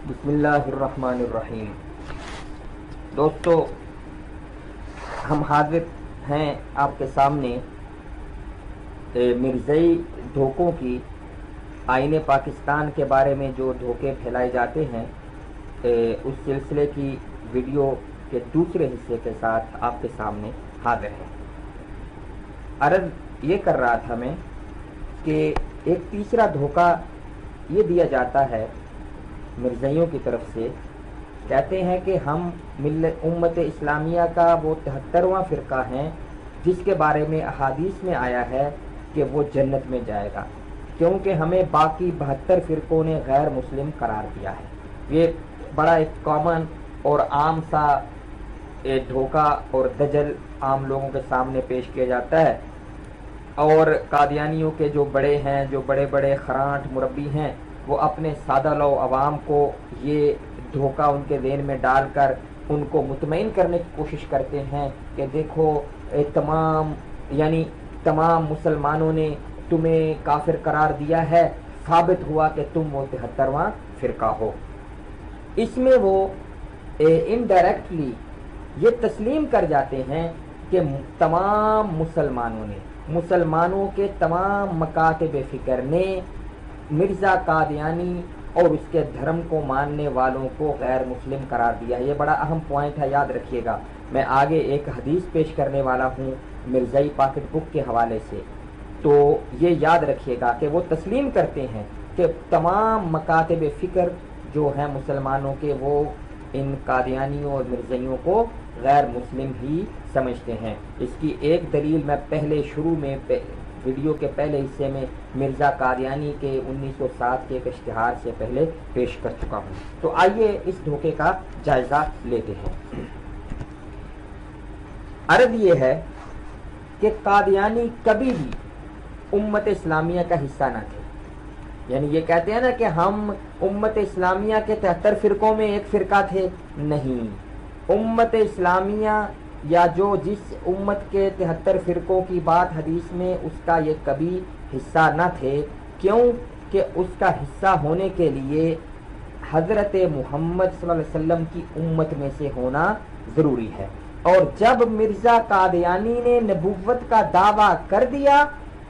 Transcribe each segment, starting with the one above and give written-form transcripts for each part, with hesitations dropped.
بسم اللہ الرحمن الرحیم۔ دوستو، ہم حاضر ہیں آپ کے سامنے مرزائی دھوکوں کی آئین پاکستان کے بارے میں جو دھوکے پھیلائے جاتے ہیں اس سلسلے کی ویڈیو کے دوسرے حصے کے ساتھ آپ کے سامنے حاضر ہیں۔ عرض یہ کر رہا تھا میں کہ ایک تیسرا دھوکہ یہ دیا جاتا ہے مرزائیوں کی طرف سے، کہتے ہیں کہ ہم امت اسلامیہ کا وہ 73واں فرقہ ہیں جس کے بارے میں احادیث میں آیا ہے کہ وہ جنت میں جائے گا، کیونکہ ہمیں باقی 72 فرقوں نے غیر مسلم قرار دیا ہے۔ یہ بڑا ایک کامن اور عام سا دھوکہ اور دجل عام لوگوں کے سامنے پیش کیا جاتا ہے، اور قادیانیوں کے جو بڑے ہیں، جو بڑے بڑے خرانٹ مربی ہیں، وہ اپنے سادہ لو عوام کو یہ دھوکہ ان کے ذہن میں ڈال کر ان کو مطمئن کرنے کی کوشش کرتے ہیں کہ دیکھو تمام مسلمانوں نے تمہیں کافر قرار دیا ہے، ثابت ہوا کہ تم وہ 73واں فرقہ ہو۔ اس میں وہ انڈائریکٹلی یہ تسلیم کر جاتے ہیں کہ تمام مسلمانوں کے تمام مکاتب فکر نے مرزا قادیانی اور اس کے دھرم کو ماننے والوں کو غیر مسلم قرار دیا ہے۔ یہ بڑا اہم پوائنٹ ہے، یاد رکھیے گا۔ میں آگے ایک حدیث پیش کرنے والا ہوں مرزائی پاکٹ بک کے حوالے سے، تو یہ یاد رکھیے گا کہ وہ تسلیم کرتے ہیں کہ تمام مکاتب فکر جو ہیں مسلمانوں کے، وہ ان قادیانیوں اور مرزائیوں کو غیر مسلم ہی سمجھتے ہیں۔ اس کی ایک دلیل میں پہلے شروع میں ویڈیو کے پہلے حصے میں مرزا قادیانی کے 1907 کے ایک اشتہار سے پہلے پیش کر چکا ہوں۔ تو آئیے اس دھوکے کا جائزہ لیتے ہیں۔ عرض یہ ہے کہ قادیانی کبھی بھی امت اسلامیہ کا حصہ نہ تھے، یعنی یہ کہتے ہیں نا کہ ہم امت اسلامیہ کے 73 فرقوں میں ایک فرقہ تھے، نہیں۔ امت اسلامیہ یا جس امت کے 73 فرقوں کی بات حدیث میں، اس کا یہ کبھی حصہ نہ تھے، کیوں کہ اس کا حصہ ہونے کے لیے حضرت محمد صلی اللہ علیہ وسلم کی امت میں سے ہونا ضروری ہے۔ اور جب مرزا قادیانی نے نبوت کا دعویٰ کر دیا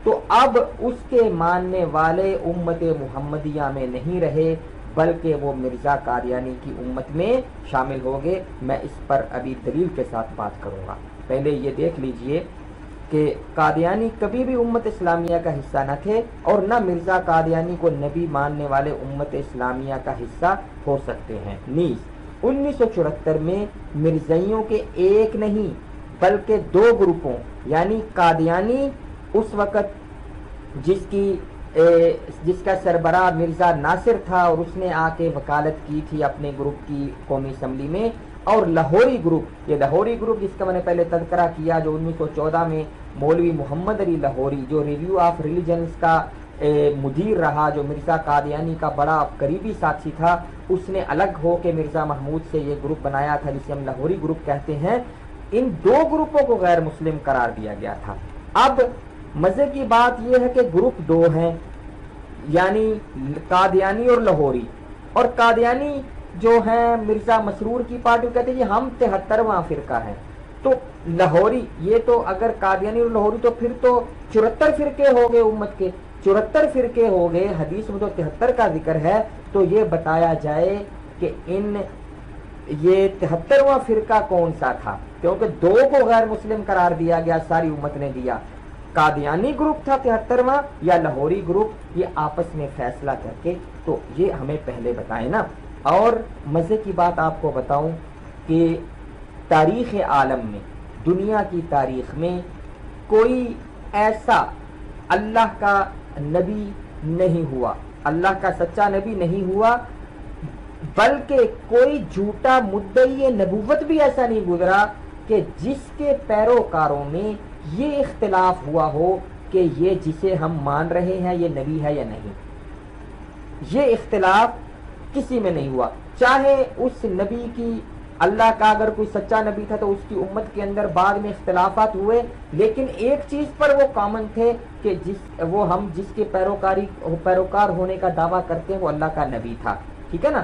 تو اب اس کے ماننے والے امت محمدیہ میں نہیں رہے، بلکہ وہ مرزا قادیانی کی امت میں شامل ہو گئے۔ میں اس پر ابھی دلیل کے ساتھ بات کروں گا۔ پہلے یہ دیکھ لیجئے کہ قادیانی کبھی بھی امت اسلامیہ کا حصہ نہ تھے، اور نہ مرزا قادیانی کو نبی ماننے والے امت اسلامیہ کا حصہ ہو سکتے ہیں۔ نیز 1974 میں مرزائیوں کے ایک نہیں بلکہ 2 گروپوں، یعنی قادیانی اس وقت جس کا سربراہ مرزا ناصر تھا، اور اس نے آ کے وکالت کی تھی اپنے گروپ کی قومی اسمبلی میں، اور لاہوری گروپ، یہ لاہوری گروپ جس کا میں نے پہلے تذکرہ کیا، جو 1914 میں مولوی محمد علی لاہوری، جو ریویو آف ریلیجنز کا مدیر رہا، جو مرزا قادیانی کا بڑا قریبی ساتھی تھا، اس نے الگ ہو کے مرزا محمود سے یہ گروپ بنایا تھا جسے ہم لاہوری گروپ کہتے ہیں۔ ان 2 گروپوں کو غیر مسلم قرار دیا گیا تھا۔ اب مزے کی بات یہ ہے کہ گروپ 2 ہیں، یعنی قادیانی اور لاہوری، اور قادیانی جو ہیں مرزا مسرور کی پارٹی کہتے ہیں ہم 73واں فرقہ ہیں۔ تو لاہوری، یہ تو اگر قادیانی اور لاہوری تو پھر تو 74 فرقے ہو گئے، امت کے 74 فرقے ہو گئے۔ حدیث میں تو 73 کا ذکر ہے، تو یہ بتایا جائے کہ یہ 73واں فرقہ کون سا تھا، کیونکہ 2 کو غیر مسلم قرار دیا گیا، ساری امت نے دیا۔ قادیانی گروپ تھا 73واں یا لاہوری گروپ، یہ آپس میں فیصلہ کر کے تو یہ ہمیں پہلے بتائیں نا۔ اور مزے کی بات آپ کو بتاؤں کہ تاریخ عالم میں، دنیا کی تاریخ میں کوئی ایسا اللہ کا نبی نہیں ہوا، اللہ کا سچا نبی نہیں ہوا، بلکہ کوئی جھوٹا مدعی نبوت بھی ایسا نہیں گزرا کہ جس کے پیروکاروں میں یہ اختلاف ہوا ہو کہ یہ جسے ہم مان رہے ہیں یہ نبی ہے یا نہیں۔ یہ اختلاف کسی میں نہیں ہوا، چاہے اس نبی کی، اللہ کا اگر کوئی سچا نبی تھا تو اس کی امت کے اندر بعد میں اختلافات ہوئے، لیکن ایک چیز پر وہ کامن تھے کہ ہم جس کے پیروکار ہونے کا دعویٰ کرتے ہیں وہ اللہ کا نبی تھا، ٹھیک ہے نا۔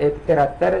73,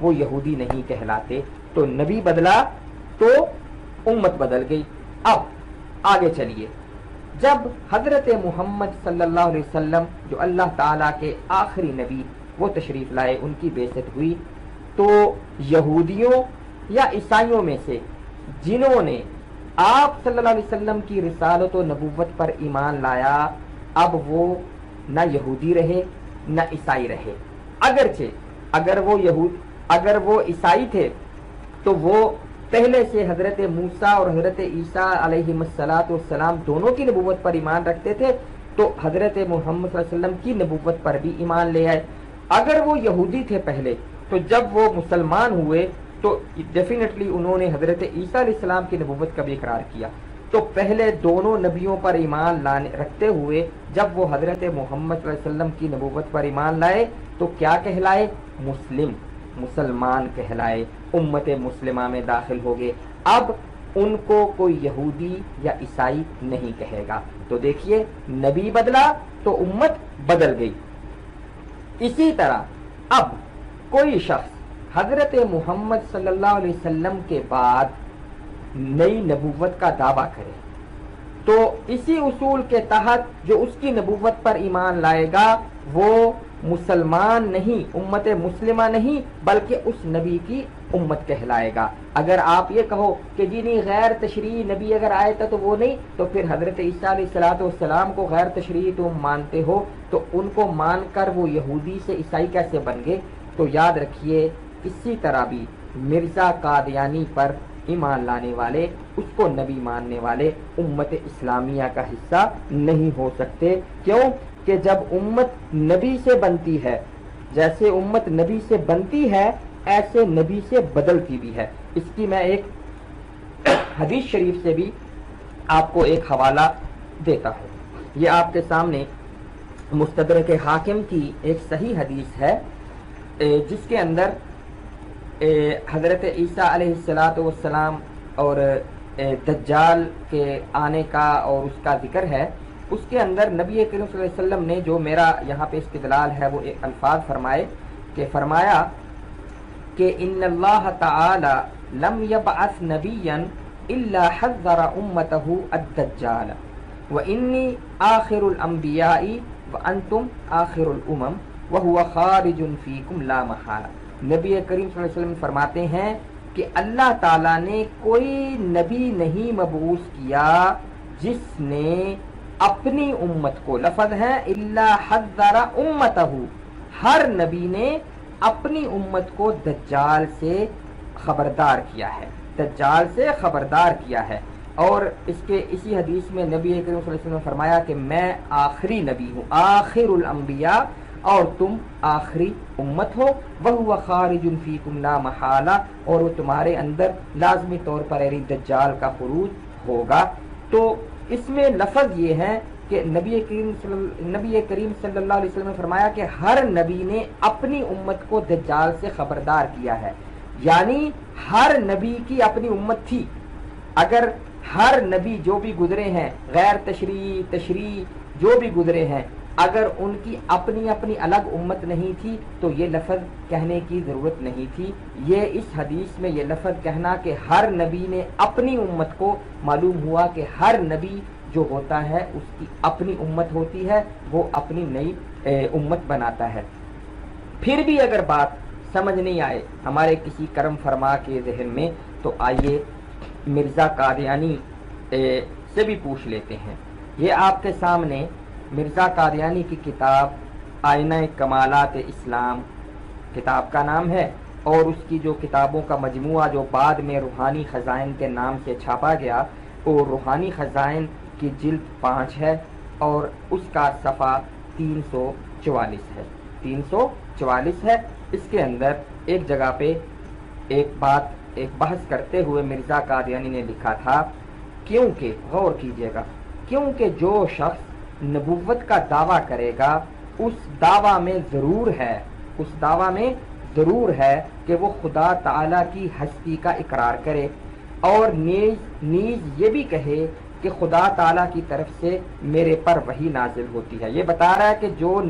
وہ یہودی نہیں کہلاتے. تو نبی بدلا تو امت بدل گئی. اب آگے چلیے. جب حضرت محمد صلی اللہ علیہ وسلم جو اللہ تعالیٰ کے آخری نبی وہ تشریف لائے, ان کی بعثت ہوئی, تو یہودیوں یا عیسائیوں میں سے جنہوں نے آپ صلی اللہ علیہ وسلم کی رسالت و نبوت پر ایمان لایا, اب وہ نہ یہودی رہے نہ عیسائی رہے. اگرچہ اگر وہ عیسائی تھے تو وہ پہلے سے حضرت موسیٰ اور حضرت عیسیٰ علیہ السلام دونوں کی نبوت پر ایمان رکھتے تھے, تو حضرت محمد صلی اللہ علیہ وسلم کی نبوت پر بھی ایمان لے آئے. اگر وہ یہودی تھے پہلے, تو جب وہ مسلمان ہوئے تو ڈیفینیٹلی انہوں نے حضرت عیسیٰ علیہ السلام کی نبوت کا بھی اقرار کیا. تو پہلے دونوں نبیوں پر ایمان رکھتے ہوئے جب وہ حضرت محمد صلی اللہ علیہ وسلم کی نبوت پر ایمان لائے تو کیا کہلائے؟ مسلمان کہلائے, امت مسلمہ میں داخل ہو گئے. اب ان کو کوئی یہودی یا عیسائی نہیں کہے گا. تو دیکھیے, نبی بدلا تو امت بدل گئی. اسی طرح اب کوئی شخص حضرت محمد صلی اللہ علیہ وسلم کے بعد نئی نبوت کا دعویٰ کرے, تو اسی اصول کے تحت جو اس کی نبوت پر ایمان لائے گا وہ مسلمان نہیں, امت مسلمہ نہیں, بلکہ اس نبی کی امت کہلائے گا. اگر آپ یہ کہو کہ جی نہیں غیر تشریعی نبی اگر آئے تھا تو وہ نہیں, تو پھر حضرت عیسیٰ علیہ السلام کو غیر تشریعی تم مانتے ہو, تو ان کو مان کر وہ یہودی سے عیسائی کیسے بن گئے؟ تو یاد رکھیے, اسی طرح بھی مرزا قادیانی پر ایمان لانے والے, اس کو نبی ماننے والے امت اسلامیہ کا حصہ نہیں ہو سکتے. کیوں کہ جب امت نبی سے بنتی ہے, جیسے امت نبی سے بنتی ہے ایسے نبی سے بدلتی بھی ہے. اس کی میں ایک حدیث شریف سے بھی آپ کو ایک حوالہ دیتا ہوں. یہ آپ کے سامنے مستدرک حاکم کی ایک صحیح حدیث ہے, جس کے اندر حضرت عیسیٰ علیہ السلام اور دجال کے آنے کا اور اس کا ذکر ہے. اس کے اندر نبی کریم صلی اللہ علیہ وسلم نے جو میرا یہاں پہ استدلال ہے وہ ایک الفاظ فرمایا کہ ان اللہ تعالی لم یبعث نبیا الا حذر امته الدجال وانی آخر الانبیاء وانتم آخر الامم وهو خارج فیکم لا محالہ. نبی کریم صلی اللہ علیہ وسلم فرماتے ہیں کہ اللہ تعالیٰ نے کوئی نبی نہیں مبعوث کیا جس نے اپنی امت کو, لفظ ہے الا حذر امتہ, ہر نبی نے اپنی امت کو دجال سے خبردار کیا ہے. اور اسی حدیث میں نبی کریم صلی اللہ علیہ وسلم نے فرمایا کہ میں آخری نبی ہوں, آخر الانبیاء, اور تم آخری امت ہو. وَهُوَ خَارِجٌ فِيكُمْ لَا مَحَالَةَ, اور وہ تمہارے اندر لازمی طور پر دجال کا خروج ہوگا. تو اس میں لفظ یہ ہے کہ نبی کریم صلی اللہ علیہ وسلم نے فرمایا کہ ہر نبی نے اپنی امت کو دجال سے خبردار کیا ہے, یعنی ہر نبی کی اپنی امت تھی. اگر ہر نبی جو بھی گزرے ہیں, غیر تشریعی جو بھی گزرے ہیں, اگر ان کی اپنی الگ امت نہیں تھی تو یہ لفظ کہنے کی ضرورت نہیں تھی. یہ اس حدیث میں یہ لفظ کہنا کہ ہر نبی نے اپنی امت کو, معلوم ہوا کہ ہر نبی جو ہوتا ہے اس کی اپنی امت ہوتی ہے, وہ اپنی نئی امت بناتا ہے. پھر بھی اگر بات سمجھ نہیں آئے ہمارے کسی کرم فرما کے ذہن میں, تو آئیے مرزا قادیانی سے بھی پوچھ لیتے ہیں. یہ آپ کے سامنے مرزا قادیانی کی کتاب آئینہ کمالات اسلام کتاب کا نام ہے, اور اس کی جو کتابوں کا مجموعہ جو بعد میں روحانی خزائن کے نام سے چھاپا گیا, وہ روحانی خزائن کی جلد 5 ہے, اور اس کا صفحہ 344 ہے. اس کے اندر ایک جگہ پہ ایک بحث کرتے ہوئے مرزا قادیانی نے لکھا تھا, کیونکہ غور کیجئے گا, کیونکہ جو شخص نبوت کا دعویٰ کرے گا اس دعویٰ میں ضرور ہے کہ وہ خدا تعالیٰ کی ہستی کا اقرار کرے, اور نیز یہ بھی کہے کہ خدا تعالیٰ کی طرف سے میرے پر وحی نازل ہوتی ہے. یہ بتا رہا ہے کہ جو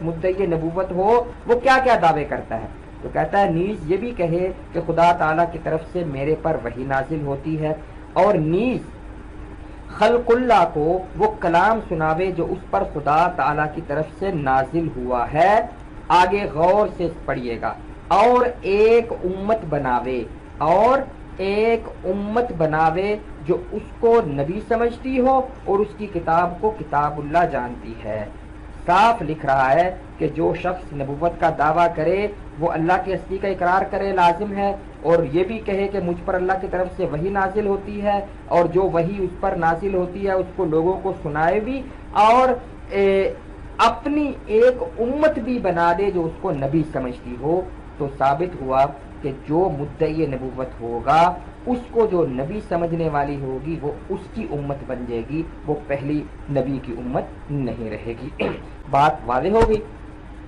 مدعی نبوت ہو وہ کیا کیا دعوے کرتا ہے. تو کہتا ہے نیز یہ بھی کہے کہ خدا تعالیٰ کی طرف سے میرے پر وحی نازل ہوتی ہے، اور نیز خلق اللہ کو وہ کلام سناوے جو اس پر خدا تعالیٰ کی طرف سے نازل ہوا ہے۔ آگے غور سے پڑھیے گا، اور ایک امت بناوے، اور ایک امت بناوے جو اس کو نبی سمجھتی ہو اور اس کی کتاب کو کتاب اللہ جانتی ہے۔ صاف لکھ رہا ہے کہ جو شخص نبوت کا دعویٰ کرے وہ اللہ کی ہستی کا اقرار کرے لازم ہے، اور یہ بھی کہے کہ مجھ پر اللہ کی طرف سے وحی نازل ہوتی ہے، اور جو وحی اس پر نازل ہوتی ہے اس کو لوگوں کو سنائے بھی، اور اپنی ایک امت بھی بنا دے جو اس کو نبی سمجھتی ہو۔ تو ثابت ہوا کہ جو مدعی نبوت ہوگا اس کو جو نبی سمجھنے والی ہوگی وہ اس کی امت بن جائے گی، وہ پہلی نبی کی امت نہیں رہے گی۔ بات واضح ہوگی۔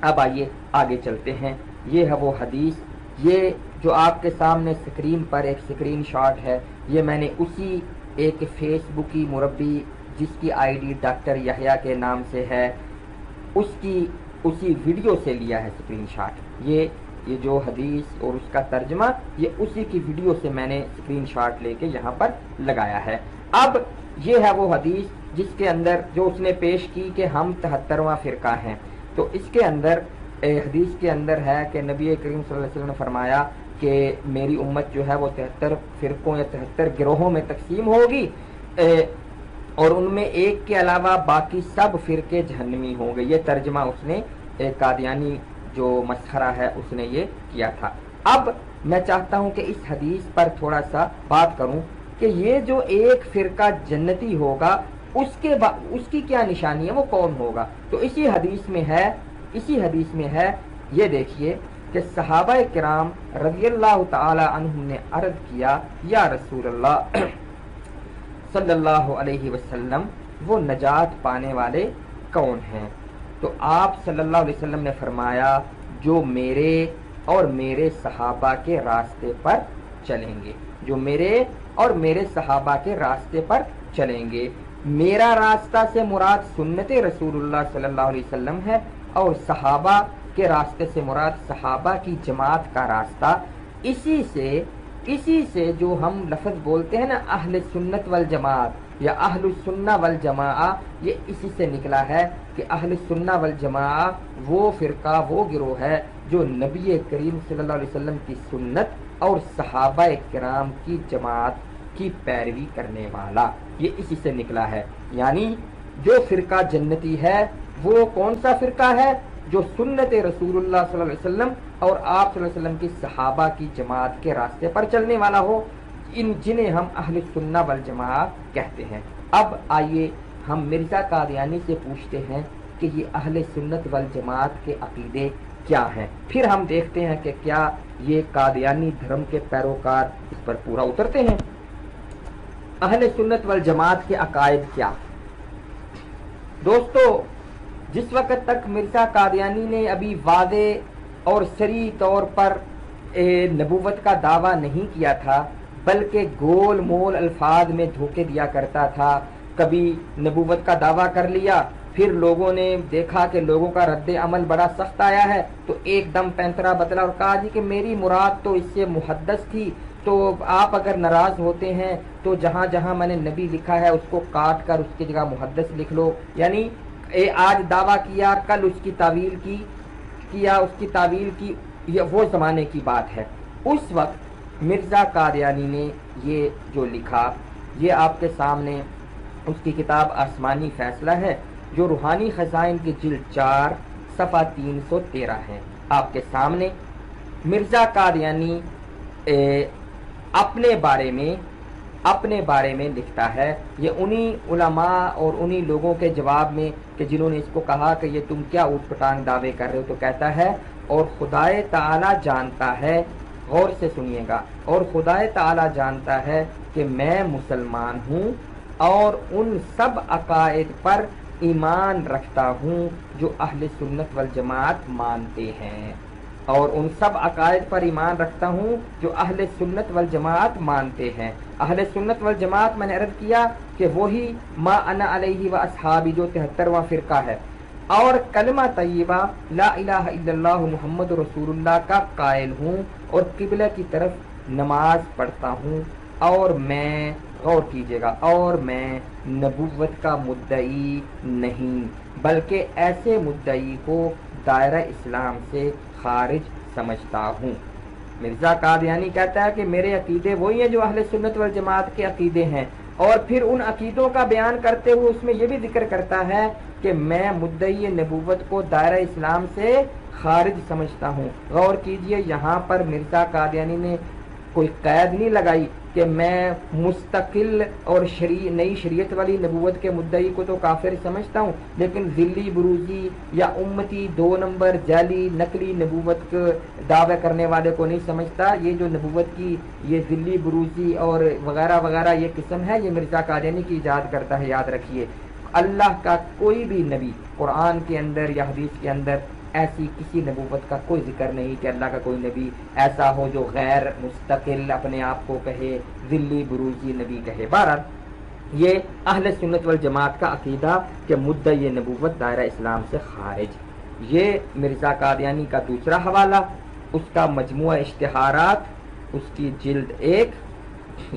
اب آئیے آگے چلتے ہیں۔ یہ ہے وہ حدیث، یہ جو آپ کے سامنے سکرین پر ایک سکرین شاٹ ہے، یہ میں نے اسی ایک فیس بکی مربی جس کی آئی ڈی ڈاکٹر یحییٰ کے نام سے ہے، اس کی اسی ویڈیو سے لیا ہے سکرین شاٹ۔ یہ جو حدیث اور اس کا ترجمہ یہ اسی کی ویڈیو سے میں نے سکرین شاٹ لے کے یہاں پر لگایا ہے۔ اب یہ ہے وہ حدیث جس کے اندر جو اس نے پیش کی کہ ہم 73واں فرقہ ہیں، تو اس کے اندر حدیث کے اندر ہے کہ نبی کریم صلی اللہ علیہ وسلم نے فرمایا کہ میری امت جو ہے وہ 73 فرقوں یا 73 گروہوں میں تقسیم ہوگی، اور ان میں ایک کے علاوہ باقی سب فرقے جہنمی ہوں گے۔ یہ ترجمہ اس نے قادیانی جو مسخرہ ہے اس نے یہ کیا تھا۔ اب میں چاہتا ہوں کہ اس حدیث پر تھوڑا سا بات کروں کہ یہ جو ایک فرقہ جنتی ہوگا اس کی کیا نشانی ہے، وہ کون ہوگا۔ تو اسی حدیث میں ہے یہ دیکھیے کہ صحابہ کرام رضی اللہ تعالی عنہم نے عرض کیا، یا رسول اللہ صلی اللہ علیہ وسلم وہ نجات پانے والے کون ہیں؟ تو آپ صلی اللہ علیہ وسلم نے فرمایا جو میرے اور میرے صحابہ کے راستے پر چلیں گے، جو میرے اور میرے صحابہ کے راستے پر چلیں گے۔ میرا راستہ سے مراد سنت رسول اللہ صلی اللہ علیہ وسلم ہے، اور صحابہ کے راستے سے مراد صحابہ کی جماعت کا راستہ۔ اسی سے جو ہم لفظ بولتے ہیں نا اہل سنت والجماعت یا اہل السنہ والجماعہ، یہ اسی سے نکلا ہے کہ اہل السنہ والجماعہ وہ فرقہ، وہ گروہ ہے جو نبی کریم صلی اللہ علیہ وسلم کی سنت اور صحابہ کرام کی جماعت کی پیروی کرنے والا، یہ اسی سے نکلا ہے۔ یعنی جو فرقہ جنتی ہے وہ کون سا فرقہ ہے؟ جو سنت رسول اللہ صلی اللہ علیہ وسلم اور آپ صلی اللہ علیہ وسلم کی صحابہ کی جماعت کے راستے پر چلنے والا ہو، جنہیں ہم اہل سنہ والجماعت کہتے ہیں۔ اب آئیے ہم مرزا قادیانی سے پوچھتے ہیں کہ یہ اہل سنت والجماعت کے عقیدے کیا ہیں، پھر ہم دیکھتے ہیں کہ کیا یہ قادیانی دھرم کے پیروکار اس پر پورا اترتے ہیں۔ اہل سنت والجماعت کے عقائد کیا؟ دوستو، جس وقت تک مرزا قادیانی نے ابھی واضح اور صریح طور پر نبوت کا دعویٰ نہیں کیا تھا، بلکہ گول مول الفاظ میں دھوکے دیا کرتا تھا، کبھی نبوت کا دعویٰ کر لیا، پھر لوگوں نے دیکھا کہ لوگوں کا رد عمل بڑا سخت آیا ہے تو ایک دم پینترا بدلا اور کہا جی کہ میری مراد تو اس سے محدث تھی، تو آپ اگر ناراض ہوتے ہیں تو جہاں جہاں میں نے نبی لکھا ہے اس کو کاٹ کر اس کی جگہ محدث لکھ لو۔ یعنی آج دعویٰ کیا، کل اس کی تعویل کی، یہ وہ زمانے کی بات ہے۔ اس وقت مرزا قادیانی نے یہ جو لکھا، یہ آپ کے سامنے اس کی کتاب آسمانی فیصلہ ہے جو روحانی خزائن کی جلد 4 صفحہ 313 ہے۔ آپ کے سامنے مرزا قادیانی اپنے بارے میں لکھتا ہے، یہ انہی علماء اور انہی لوگوں کے جواب میں کہ جنہوں نے اس کو کہا کہ یہ تم کیا اوٹ پٹانگ دعوے کر رہے ہو، تو کہتا ہے اور خدائے تعالی جانتا ہے، غور سے سنیے گا، اور خدائے تعالی جانتا ہے کہ میں مسلمان ہوں اور ان سب عقائد پر ایمان رکھتا ہوں جو اہل سنت والجماعت مانتے ہیں، اور ان سب عقائد پر ایمان رکھتا ہوں جو اہل سنت والجماعت مانتے ہیں۔ اہل سنت والجماعت میں نے عرض کیا کہ وہی ما انا علیہ و اصحابی جو 73واں فرقہ ہے، اور کلمہ طیبہ لا الہ الا اللہ محمد رسول اللہ کا قائل ہوں اور قبلہ کی طرف نماز پڑھتا ہوں، اور میں، غور کیجیے گا، اور میں نبوت کا مدعی نہیں بلکہ ایسے مدعی کو دائرہ اسلام سے خارج سمجھتا ہوں۔ مرزا قادیانی کہتا ہے کہ میرے عقیدے وہی ہیں جو اہل سنت والجماعت کے عقیدے ہیں، اور پھر ان عقیدوں کا بیان کرتے ہوئے اس میں یہ بھی ذکر کرتا ہے کہ میں مدعی نبوت کو دائرہ اسلام سے خارج سمجھتا ہوں۔ غور کیجئے، یہاں پر مرزا قادیانی نے کوئی قید نہیں لگائی کہ میں مستقل اور نئی شریعت والی نبوت کے مدعی کو تو کافر سمجھتا ہوں، لیکن ذلی بروزی یا امتی 2 نمبر جعلی نقلی نبوت کے دعوے کرنے والے کو نہیں سمجھتا۔ یہ جو نبوت کی یہ ذلی بروزی اور وغیرہ وغیرہ یہ قسم ہے، یہ مرزا قادیانی کی ایجاد کرتا ہے، یاد رکھیے۔ اللہ کا کوئی بھی نبی قرآن کے اندر یا حدیث کے اندر ایسی کسی نبوت کا کوئی ذکر نہیں کہ اللہ کا کوئی نبی ایسا ہو جو غیر مستقل اپنے آپ کو کہے، ذلی بروزی نبی کہے۔ بہرحال یہ اہل سنت والجماعت کا عقیدہ کہ مدعی نبوت دائرہ اسلام سے خارج۔ یہ مرزا قادیانی کا دوسرا حوالہ، اس کا مجموعہ اشتہارات، اس کی جلد 1،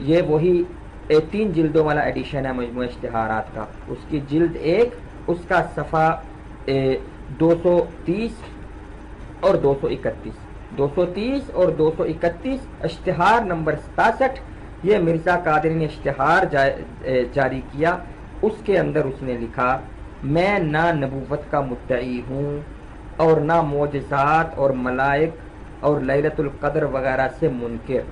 یہ وہی 3 جلدوں والا ایڈیشن ہے مجموعہ اشتہارات کا، اس کی جلد 1، اس کا صفحہ 230 اور 231، 230 اور 231، اشتہار نمبر 67۔ یہ مرزا قادری نے اشتہار جاری کیا، اس کے اندر اس نے لکھا، میں نہ نبوت کا مدعی ہوں اور نہ معجزات اور ملائک اور لیلۃ القدر وغیرہ سے منکر،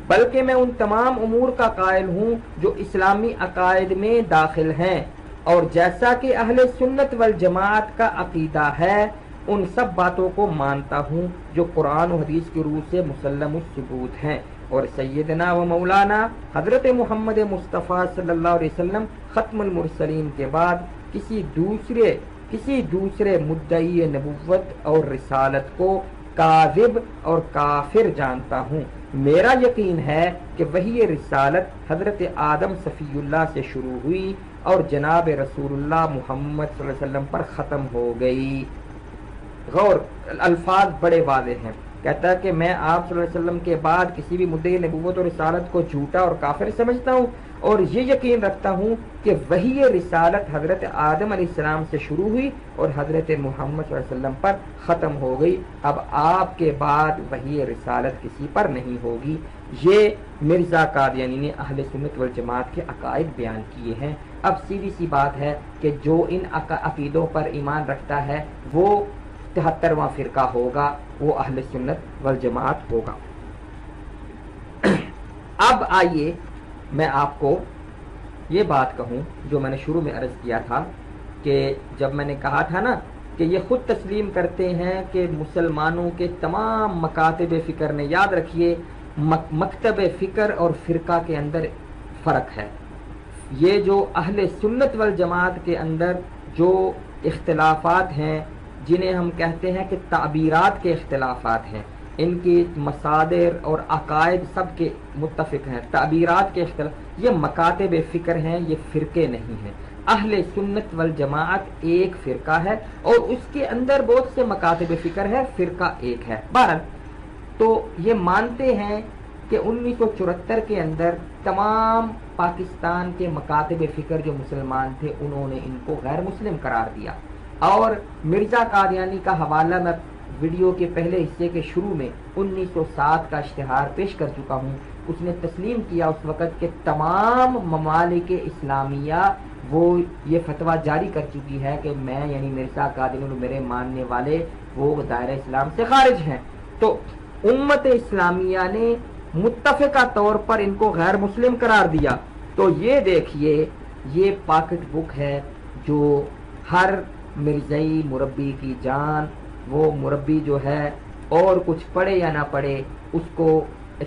بلکہ میں ان تمام امور کا قائل ہوں جو اسلامی عقائد میں داخل ہیں، اور جیسا کہ اہل سنت والجماعت کا عقیدہ ہے ان سب باتوں کو مانتا ہوں جو قرآن و حدیث کی روح سے مسلم الثبوت ہیں، اور سیدنا و مولانا حضرت محمد مصطفیٰ صلی اللہ علیہ وسلم ختم المرسلین کے بعد کسی دوسرے مدعی نبوت اور رسالت کو کاذب اور کافر جانتا ہوں۔ میرا یقین ہے کہ وہی رسالت حضرت آدم صفی اللہ سے شروع ہوئی اور جناب رسول اللہ محمد صلی اللہ علیہ وسلم پر ختم ہو گئی۔ غور، الفاظ بڑے واضح ہیں، کہتا ہے کہ میں آپ صلی اللہ علیہ وسلم کے بعد کسی بھی مدعی نبوت اور رسالت کو جھوٹا اور کافر سمجھتا ہوں، اور یہ یقین رکھتا ہوں کہ وہی رسالت حضرت آدم علیہ السلام سے شروع ہوئی اور حضرت محمد صلی اللہ علیہ وسلم پر ختم ہو گئی، اب آپ کے بعد وہی رسالت کسی پر نہیں ہوگی۔ یہ مرزا قادیانی نے اہل سنت والجماعت کے عقائد بیان کیے ہیں۔ اب سیدھی سی بات ہے کہ جو ان عقیدوں پر ایمان رکھتا ہے وہ 73واں فرقہ ہوگا، وہ اہل سنت والجماعت ہوگا۔ اب آئیے میں آپ کو یہ بات کہوں جو میں نے شروع میں عرض کیا تھا کہ جب میں نے کہا تھا نا کہ یہ خود تسلیم کرتے ہیں کہ مسلمانوں کے تمام مکاتب فکر نے، یاد رکھیے مکتب فکر اور فرقہ کے اندر فرق ہے۔ یہ جو اہل سنت والجماعت کے اندر جو اختلافات ہیں جنہیں ہم کہتے ہیں کہ تعبیرات کے اختلافات ہیں، ان کی مصادر اور عقائد سب کے متفق ہیں، تعبیرات کے اختلاف، یہ مکاتب فکر ہیں، یہ فرقے نہیں ہیں۔ اہل سنت والجماعت ایک فرقہ ہے اور اس کے اندر بہت سے مکاتب فکر ہے، فرقہ ایک ہے۔ بہرحال تو یہ مانتے ہیں کہ 1974 کے اندر تمام پاکستان کے مکاتب فکر جو مسلمان تھے انہوں نے ان کو غیر مسلم قرار دیا، اور مرزا قادیانی کا حوالہ میں ویڈیو کے پہلے حصے کے شروع میں 1907 کا اشتہار پیش کر چکا ہوں۔ اس نے تسلیم کیا اس وقت کہ تمام ممالک اسلامیہ وہ یہ فتویٰ جاری کر چکی ہے کہ میں یعنی مرزا قادیانی اور میرے ماننے والے وہ دائرہ اسلام سے خارج ہیں۔ تو امت اسلامیہ نے متفقہ طور پر ان کو غیر مسلم قرار دیا۔ تو یہ دیکھیے، یہ پاکٹ بک ہے جو ہر مرزائی مربی کی جان، وہ مربی جو ہے اور کچھ پڑھے یا نہ پڑھے اس کو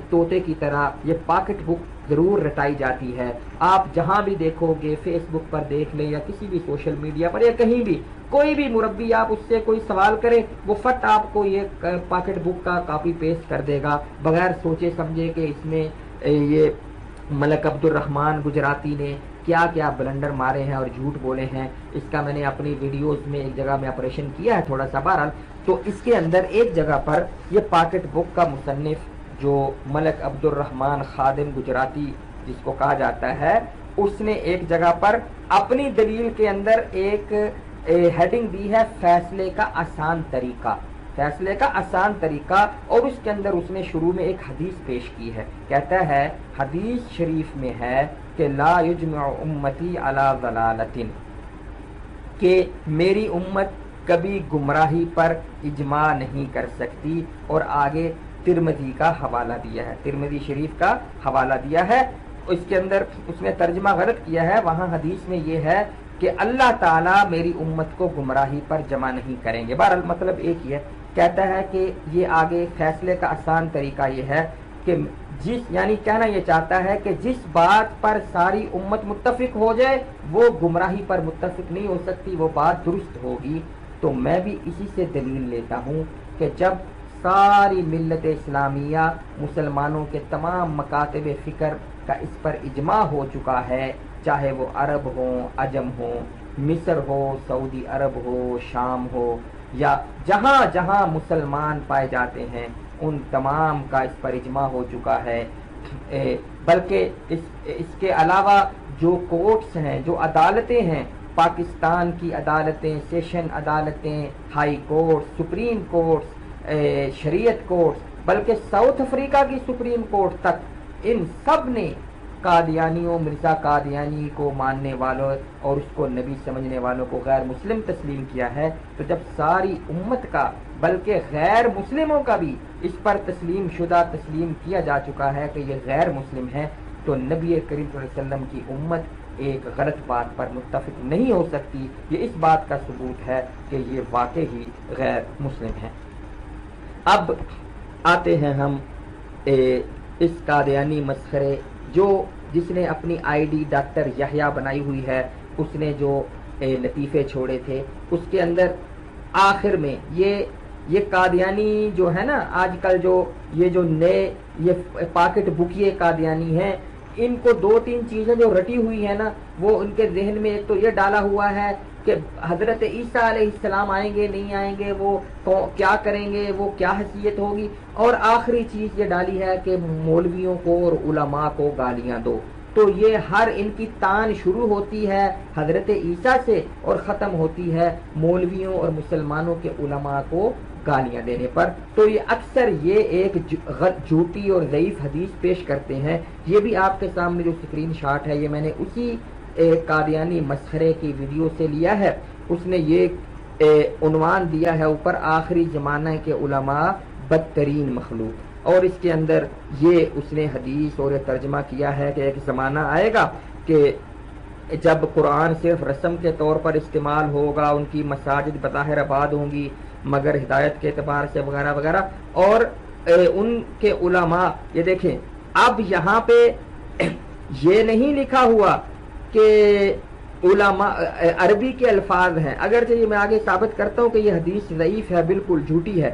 طوطے کی طرح یہ پاکٹ بک ضرور رٹائی جاتی ہے۔ آپ جہاں بھی دیکھو گے، فیس بک پر دیکھ لیں یا کسی بھی سوشل میڈیا پر یا کہیں بھی، کوئی بھی مربی آپ اس سے کوئی سوال کرے وہ فٹ آپ کو یہ پاکٹ بک کا کاپی پیسٹ کر دے گا بغیر سوچے سمجھے کہ اس میں یہ ملک عبد الرحمن گجراتی نے کیا کیا بلنڈر مارے ہیں اور جھوٹ بولے ہیں، اس کا میں نے اپنی ویڈیوز میں ایک جگہ میں آپریشن کیا ہے تھوڑا سا بہرحال. تو اس کے اندر ایک جگہ پر یہ پاکٹ بک کا مصنف جو ملک عبد الرحمن خادم گجراتی جس کو کہا جاتا ہے، اس نے ایک جگہ پر اپنی دلیل کے اندر ایک ہیڈنگ دی ہے فیصلے کا آسان طریقہ، فیصلے کا آسان طریقہ، اور اس کے اندر اس نے شروع میں ایک حدیث پیش کی ہے. کہتا ہے حدیث شریف میں ہے کہ لا یجمع امتی علی ضلالۃ، کہ میری امت کبھی گمراہی پر اجماع نہیں کر سکتی. اور آگے ترمذی کا حوالہ دیا ہے، ترمذی شریف کا حوالہ دیا ہے. اس کے اندر اس نے ترجمہ غلط کیا ہے، وہاں حدیث میں یہ ہے کہ اللہ تعالیٰ میری امت کو گمراہی پر جمع نہیں کریں گے. بہرحال مطلب ایک ہی ہے. کہتا ہے کہ یہ آگے فیصلے کا آسان طریقہ یہ ہے کہ یعنی کہنا یہ چاہتا ہے کہ جس بات پر ساری امت متفق ہو جائے وہ گمراہی پر متفق نہیں ہو سکتی، وہ بات درست ہوگی. تو میں بھی اسی سے دلیل لیتا ہوں کہ جب ساری ملت اسلامیہ مسلمانوں کے تمام مکاتب فکر کا اس پر اجماع ہو چکا ہے، چاہے وہ عرب ہوں، عجم ہوں، مصر ہو، سعودی عرب ہو، شام ہو، یا جہاں جہاں مسلمان پائے جاتے ہیں ان تمام کا اس پر اجماع ہو چکا ہے. بلکہ اس کے علاوہ جو کورٹس ہیں، جو عدالتیں ہیں، پاکستان کی عدالتیں، سیشن عدالتیں، ہائی کورٹ، سپریم کورٹس، شریعت کورٹس، بلکہ ساؤتھ افریقہ کی سپریم کورٹ تک، ان سب نے قادیانیوں، مرزا قادیانی کو ماننے والوں اور اس کو نبی سمجھنے والوں کو غیر مسلم تسلیم کیا ہے. تو جب ساری امت کا بلکہ غیر مسلموں کا بھی اس پر تسلیم شدہ تسلیم کیا جا چکا ہے کہ یہ غیر مسلم ہے، تو نبی کریم صلی اللہ علیہ وسلم کی امت ایک غلط بات پر متفق نہیں ہو سکتی. یہ اس بات کا ثبوت ہے کہ یہ واقع ہی غیر مسلم ہے. اب آتے ہیں ہم اس قادیانی مسخرے جس نے اپنی آئی ڈی ڈاکٹر یحییٰ بنائی ہوئی ہے، اس نے جو لطیفے چھوڑے تھے، اس کے اندر آخر میں یہ قادیانی جو ہے نا، آج کل جو نئے یہ پاکٹ بکیے قادیانی ہیں، ان کو دو تین چیزیں جو رٹی ہوئی ہیں نا، وہ ان کے ذہن میں ایک تو یہ ڈالا ہوا ہے کہ حضرت عیسیٰ علیہ السلام آئیں گے نہیں آئیں گے، وہ کیا کریں گے، وہ کیا حیثیت ہوگی، اور آخری چیز یہ ڈالی ہے کہ مولویوں کو اور علماء کو گالیاں دو. تو یہ ہر ان کی تان شروع ہوتی ہے حضرت عیسیٰ سے اور ختم ہوتی ہے مولویوں اور مسلمانوں کے علماء کو گالیاں دینے پر. تو یہ اکثر یہ ایک جھوٹی اور ضعیف حدیث پیش کرتے ہیں. یہ بھی آپ کے سامنے جو اسکرین شاٹ ہے، یہ میں نے اسی قادیانی مسخرے کی ویڈیو سے لیا ہے. اس نے یہ عنوان دیا ہے اوپر، آخری زمانہ کے علماء بدترین مخلوق، اور اس کے اندر یہ اس نے حدیث اور ترجمہ کیا ہے کہ ایک زمانہ آئے گا کہ جب قرآن صرف رسم کے طور پر استعمال ہوگا، ان کی مساجد بظاہر آباد ہوں گی مگر ہدایت کے اعتبار سے وغیرہ وغیرہ، اور ان کے علماء، یہ دیکھیں اب یہاں پہ یہ نہیں لکھا ہوا کہ علماء عربی کے الفاظ ہیں، اگرچہ یہ میں آگے ثابت کرتا ہوں کہ یہ حدیث ضعیف ہے، بالکل جھوٹی ہے.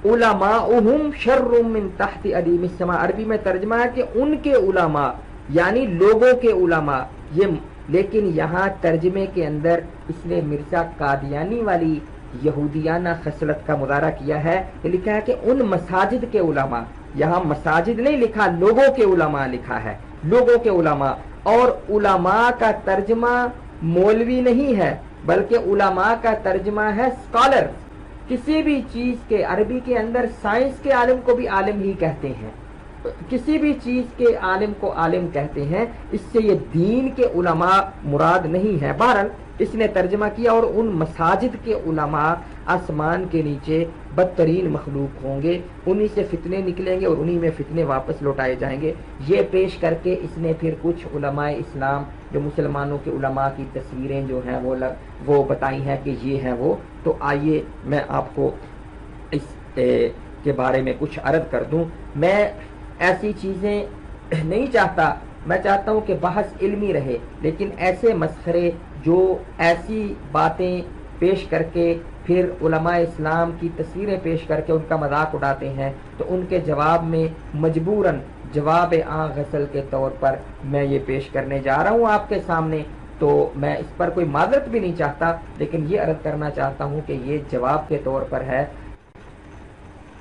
علماؤہم شر من تحت ادیم السماء، عربی میں ترجمہ ہے کہ ان کے علماء یعنی لوگوں کے علماء. لیکن یہاں ترجمے کے اندر اس نے مرزا قادیانی والی یہودیانہ خصلت کا مظاہرہ کیا ہے. یہ لکھا ہے کہ ان مساجد کے علماء، یہاں مساجد نہیں لکھا، لوگوں کے علماء لکھا ہے، لوگوں کے علماء. اور علماء کا ترجمہ مولوی نہیں ہے بلکہ علماء کا ترجمہ ہے اسکالر. کسی بھی چیز کے عربی کے اندر سائنس کے عالم کو بھی عالم ہی کہتے ہیں، کسی بھی چیز کے عالم کو عالم کہتے ہیں. اس سے یہ دین کے علماء مراد نہیں ہے. بہرحال اس نے ترجمہ کیا، اور ان مساجد کے علماء آسمان کے نیچے بدترین مخلوق ہوں گے، انہی سے فتنے نکلیں گے اور انہی میں فتنے واپس لوٹائے جائیں گے. یہ پیش کر کے اس نے پھر کچھ علماء اسلام جو مسلمانوں کے علماء کی تصویریں جو ہیں وہ بتائی ہیں کہ یہ ہیں وہ. تو آئیے میں آپ کو اس کے بارے میں کچھ عرض کر دوں. میں ایسی چیزیں نہیں چاہتا، میں چاہتا ہوں کہ بحث علمی رہے، لیکن ایسے مسخرے جو ایسی باتیں پیش کر کے پھر علماء اسلام کی تصویریں پیش کر کے ان کا مذاق اڑاتے ہیں، تو ان کے جواب میں مجبوراً جواب آنکھ غسل کے طور پر میں یہ پیش کرنے جا رہا ہوں آپ کے سامنے۔ تو میں اس پر کوئی معذرت بھی نہیں چاہتا، لیکن یہ عرض کرنا چاہتا ہوں کہ یہ جواب کے طور پر ہے۔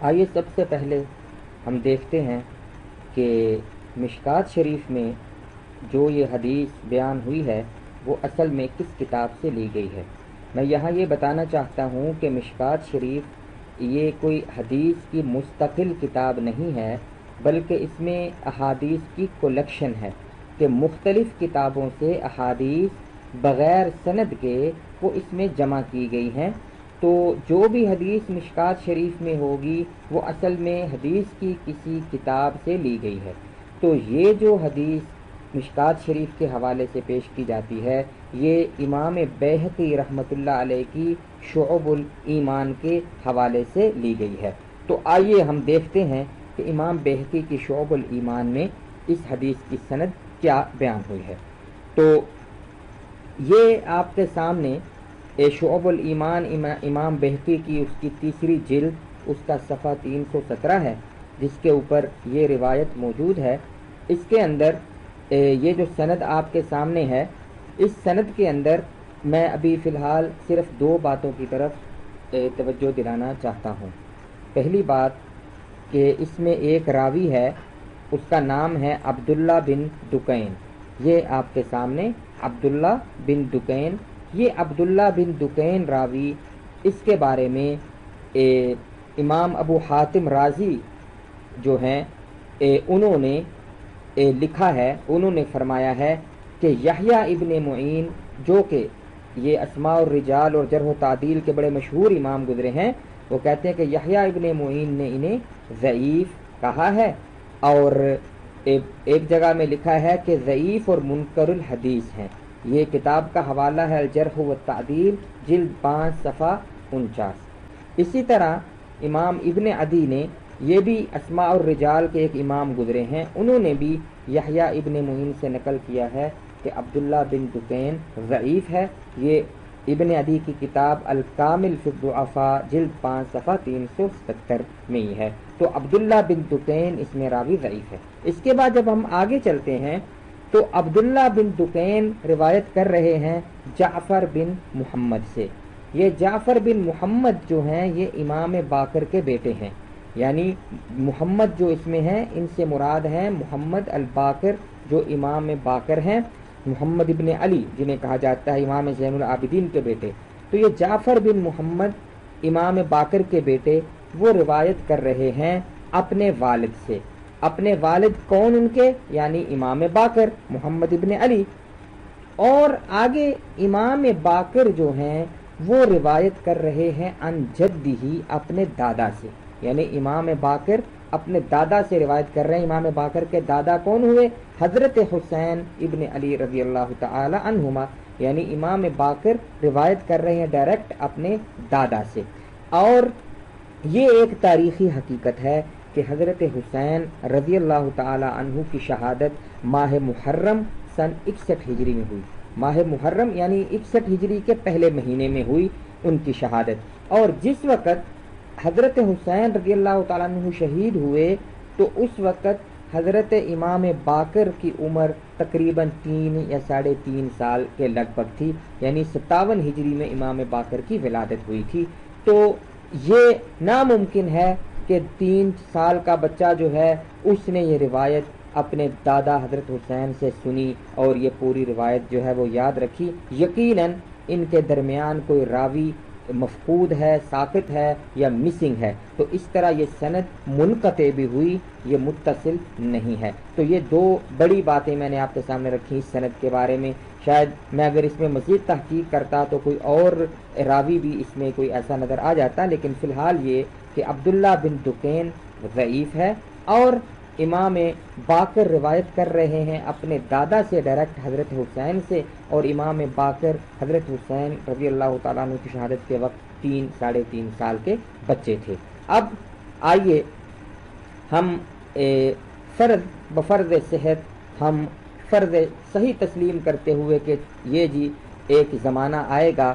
آئیے سب سے پہلے ہم دیکھتے ہیں کہ مشکات شریف میں جو یہ حدیث بیان ہوئی ہے وہ اصل میں کس کتاب سے لی گئی ہے۔ میں یہاں یہ بتانا چاہتا ہوں کہ مشکات شریف یہ کوئی حدیث کی مستقل کتاب نہیں ہے، بلکہ اس میں احادیث کی کلیکشن ہے کہ مختلف کتابوں سے احادیث بغیر سند کے وہ اس میں جمع کی گئی ہیں۔ تو جو بھی حدیث مشکات شریف میں ہوگی وہ اصل میں حدیث کی کسی کتاب سے لی گئی ہے۔ تو یہ جو حدیث مشکات شریف کے حوالے سے پیش کی جاتی ہے یہ امام بیہقی رحمۃ اللہ علیہ کی شعب الایمان کے حوالے سے لی گئی ہے۔ تو آئیے ہم دیکھتے ہیں کہ امام بیہقی کی شعب الایمان میں اس حدیث کی سند کیا بیان ہوئی ہے۔ تو یہ آپ کے سامنے شعب الایمان امام بیہقی کی اس کی تیسری جلد اس کا صفحہ 317 ہے، جس کے اوپر یہ روایت موجود ہے۔ اس کے اندر یہ جو سند آپ کے سامنے ہے، اس سند کے اندر میں ابھی فی الحال صرف دو باتوں کی طرف توجہ دلانا چاہتا ہوں۔ پہلی بات کہ اس میں ایک راوی ہے، اس کا نام ہے عبداللہ بن دکین۔ یہ آپ کے سامنے عبداللہ بن دکین، یہ عبداللہ بن دکین راوی، اس کے بارے میں امام ابو حاتم رازی جو ہیں انہوں نے لکھا ہے، انہوں نے فرمایا ہے کہ یحییٰ ابن معین جو کہ یہ اسماء الرجال اور جرح و تعدیل کے بڑے مشہور امام گزرے ہیں، وہ کہتے ہیں کہ یحییٰ ابن معین نے انہیں ضعیف کہا ہے، اور ایک جگہ میں لکھا ہے کہ ضعیف اور منکر الحدیث ہیں۔ یہ کتاب کا حوالہ ہے الجرح والتعدیل جلد 5 صفحہ 49۔ اسی طرح امام ابن عدی نے، یہ بھی اسماء الرجال کے ایک امام گزرے ہیں، انہوں نے بھی یحییٰ ابن معین سے نقل کیا ہے کہ عبداللہ بن دکین ضعیف ہے۔ یہ ابن عدی کی کتاب الکامل فی الضعفاء جلد 5 صفحہ 370 میں ہی ہے۔ تو عبداللہ بن دکین اس میں راوی ضعیف ہے۔ اس کے بعد جب ہم آگے چلتے ہیں تو عبداللہ بن دکین روایت کر رہے ہیں جعفر بن محمد سے۔ یہ جعفر بن محمد جو ہیں یہ امام باقر کے بیٹے ہیں، یعنی محمد جو اس میں ہیں ان سے مراد ہیں محمد الباقر جو امام باقر ہیں، محمد ابن علی جنہیں کہا جاتا ہے امام زین العابدین کے بیٹے۔ تو یہ جعفر بن محمد امام باقر کے بیٹے وہ روایت کر رہے ہیں اپنے والد سے۔ اپنے والد کون ان کے؟ یعنی امام باقر محمد ابن علی۔ اور آگے امام باقر جو ہیں وہ روایت کر رہے ہیں ان جدہ اپنے دادا سے، یعنی امام باقر اپنے دادا سے روایت کر رہے ہیں۔ امام باقر کے دادا کون ہوئے؟ حضرت حسین ابن علی رضی اللہ تعالی عنہما، یعنی امام باقر روایت کر رہے ہیں ڈائریکٹ اپنے دادا سے۔ اور یہ ایک تاریخی حقیقت ہے کہ حضرت حسین رضی اللہ تعالی عنہ کی شہادت ماہ محرم سن 61 ہجری میں ہوئی۔ ماہ محرم یعنی 61 ہجری کے پہلے مہینے میں ہوئی ان کی شہادت۔ اور جس وقت حضرت حسین رضی اللہ تعالیٰ عنہ شہید ہوئے تو اس وقت حضرت امام باقر کی عمر تقریباً 3 یا 3.5 سال کے لگ بھگ تھی، یعنی 57 ہجری میں امام باقر کی ولادت ہوئی تھی۔ تو یہ ناممکن ہے کہ 3 سال کا بچہ جو ہے اس نے یہ روایت اپنے دادا حضرت حسین سے سنی اور یہ پوری روایت جو ہے وہ یاد رکھی۔ یقیناً ان کے درمیان کوئی راوی مفقود ہے، ساقط ہے یا مسنگ ہے، تو اس طرح یہ سند منقطع بھی ہوئی، یہ متصل نہیں ہے۔ تو یہ دو بڑی باتیں میں نے آپ کے سامنے رکھی اس سند کے بارے میں۔ شاید میں اگر اس میں مزید تحقیق کرتا تو کوئی اور راوی بھی اس میں کوئی ایسا نظر آ جاتا، لیکن فی الحال یہ کہ عبداللہ بن دکین ضعیف ہے اور امام باقر روایت کر رہے ہیں اپنے دادا سے ڈائریکٹ حضرت حسین سے، اور امام باقر حضرت حسین رضی اللہ تعالیٰ عنہ کی شہادت کے وقت 3-3.5 سال کے بچے تھے۔ اب آئیے ہم فرض بفرض صحت ہم فرض صحیح تسلیم کرتے ہوئے کہ یہ جی ایک زمانہ آئے گا